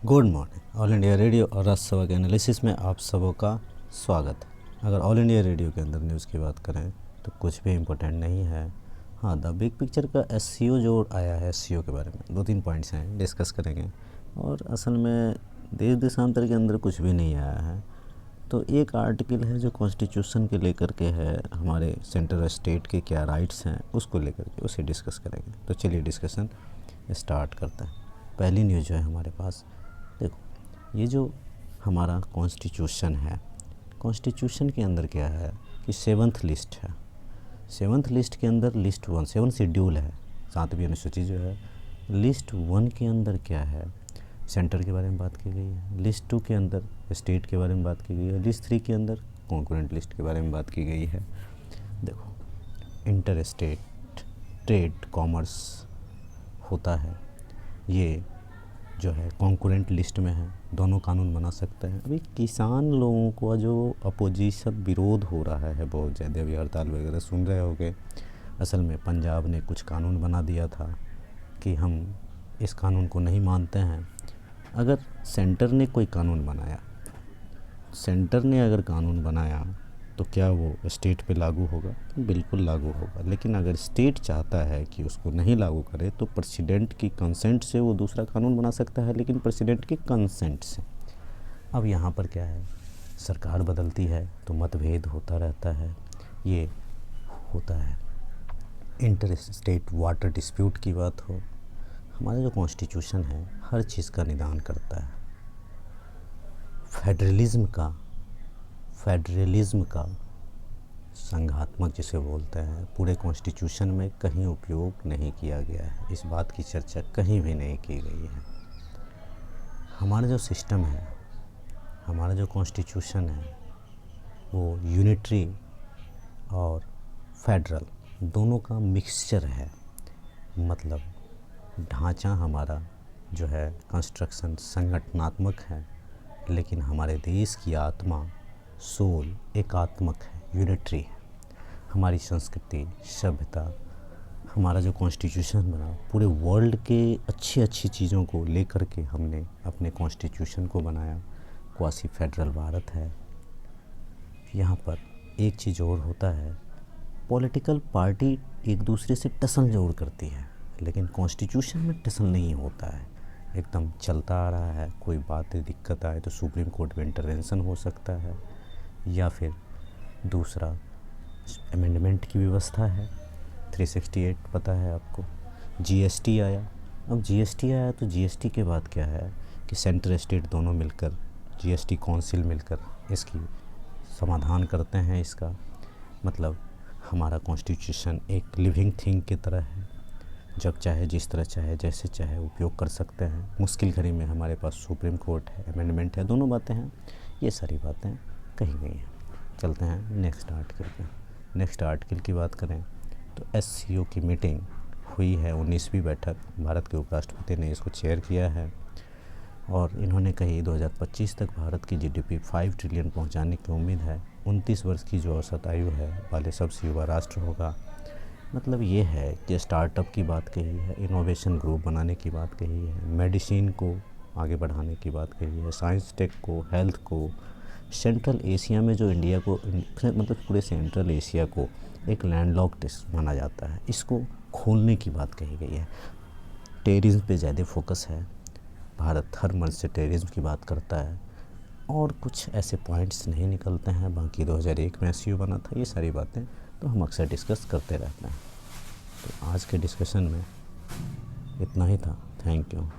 Good morning. All India radio और राज्यसभा के analysis में आप सबों का स्वागत है। अगर ऑल इंडिया रेडियो के अंदर न्यूज़ की बात करें तो कुछ भी इम्पोर्टेंट नहीं है। हाँ, द बिग पिक्चर का एससीओ जो आया है, एससीओ के बारे में 2-3 पॉइंट्स हैं, डिस्कस करेंगे। और असल में देश देशांतर के अंदर कुछ भी नहीं आया है। तो एक आर्टिकल है जो कॉन्स्टिट्यूशन के लेकर के है, हमारे सेंट्रल स्टेट के क्या राइट्स हैं उसको लेकर के, उसे डिस्कस करेंगे। तो चलिए डिस्कशन स्टार्ट करते हैं। पहली न्यूज़ जो है हमारे पास, देखो, ये जो हमारा कॉन्स्टिट्यूशन है, कॉन्स्टिट्यूशन के अंदर क्या है कि 7th लिस्ट है। 7th लिस्ट के अंदर लिस्ट 1 7 शेड्यूल है, 7वीं अनुसूची जो है। लिस्ट 1 के अंदर क्या है, सेंटर के बारे में बात की गई है। लिस्ट 2 के अंदर स्टेट के बारे में बात की गई है। लिस्ट 3 के अंदर कॉन्करेंट लिस्ट के बारे में बात की गई है। देखो, इंटर स्टेट ट्रेड कॉमर्स होता है, ये जो है कॉन्करेंट लिस्ट में है, दोनों कानून बना सकते हैं। अभी किसान लोगों को जो अपोजिशन विरोध हो रहा है बहुत ज़्यादा, अभी हड़ताल वगैरह सुन रहे होंगे। असल में पंजाब ने कुछ कानून बना दिया था कि हम इस कानून को नहीं मानते हैं। अगर सेंटर ने कोई कानून बनाया, सेंटर ने अगर कानून बनाया तो क्या वो स्टेट पे लागू होगा? बिल्कुल लागू होगा। लेकिन अगर स्टेट चाहता है कि उसको नहीं लागू करे तो प्रेसिडेंट की कंसेंट से वो दूसरा कानून बना सकता है, लेकिन प्रेसिडेंट की कंसेंट से। अब यहाँ पर क्या है, सरकार बदलती है तो मतभेद होता रहता है। ये होता है इंटर स्टेट वाटर डिस्प्यूट की बात हो, हमारा जो कॉन्स्टिट्यूशन है हर चीज़ का निदान करता है। फेडरलिज्म का संघात्मक जिसे बोलते हैं, पूरे कॉन्स्टिट्यूशन में कहीं उपयोग नहीं किया गया है। इस बात की चर्चा कहीं भी नहीं की गई है। हमारा जो सिस्टम है, हमारा जो कॉन्स्टिट्यूशन है, वो यूनिटरी और फेडरल दोनों का मिक्सचर है। मतलब ढांचा हमारा जो है कंस्ट्रक्शन संगठनात्मक है, लेकिन हमारे देश की आत्मा, सोल एकात्मक है, यूनिटरी है। हमारी संस्कृति, सभ्यता, हमारा जो कॉन्स्टिट्यूशन बना, पूरे वर्ल्ड के अच्छी अच्छी चीज़ों को लेकर के हमने अपने कॉन्स्टिट्यूशन को बनाया। क्वासी फेडरल भारत है। यहाँ पर एक चीज़ और होता है, पॉलिटिकल पार्टी एक दूसरे से टसल जरूर करती है, लेकिन कॉन्स्टिट्यूशन में टसल नहीं होता है, एकदम चलता आ रहा है। कोई बात दिक्कत आए तो सुप्रीम कोर्ट में इंटरवेंशन हो सकता है, या फिर दूसरा अमेंडमेंट की व्यवस्था है। 368 पता है आपको। जीएसटी आया। अब जीएसटी आया तो जीएसटी के बाद क्या है कि सेंट्रल स्टेट दोनों मिलकर, जीएसटी काउंसिल मिलकर इसकी समाधान करते हैं। इसका मतलब हमारा कॉन्स्टिट्यूशन एक लिविंग थिंग की तरह है, जब चाहे जिस तरह चाहे जैसे चाहे उपयोग कर सकते हैं। मुश्किल घड़ी में हमारे पास सुप्रीम कोर्ट है, अमेंडमेंट है, दोनों बातें हैं। ये सारी बातें कही गई हैं। चलते हैं नेक्स्ट आर्टिकल पे। नेक्स्ट आर्टिकल की बात करें तो एससीओ की मीटिंग हुई है, 19वीं बैठक। भारत के उपराष्ट्रपति ने इसको चेयर किया है और इन्होंने कही 2025 तक भारत की जीडीपी 5 ट्रिलियन पहुंचाने की उम्मीद है। 29 वर्ष की जो औसत आयु है वाले सबसे युवा राष्ट्र होगा। मतलब ये है कि स्टार्टअप की बात कही है, इनोवेशन ग्रुप बनाने की बात कही है, मेडिसिन को आगे बढ़ाने की बात कही है, साइंस टेक को, हेल्थ को। सेंट्रल एशिया में जो इंडिया को, मतलब पूरे सेंट्रल एशिया को एक लैंडलॉक्ड माना जाता है, इसको खोलने की बात कही गई है। टेररिज्म पे ज़्यादा फोकस है, भारत हर मंच से टेररिज्म की बात करता है। और कुछ ऐसे पॉइंट्स नहीं निकलते हैं। बाकी 2001 में एससीओ बना था। ये सारी बातें तो हम अक्सर डिस्कस करते रहते हैं। तो आज के डिस्कशन में इतना ही था। Thank you.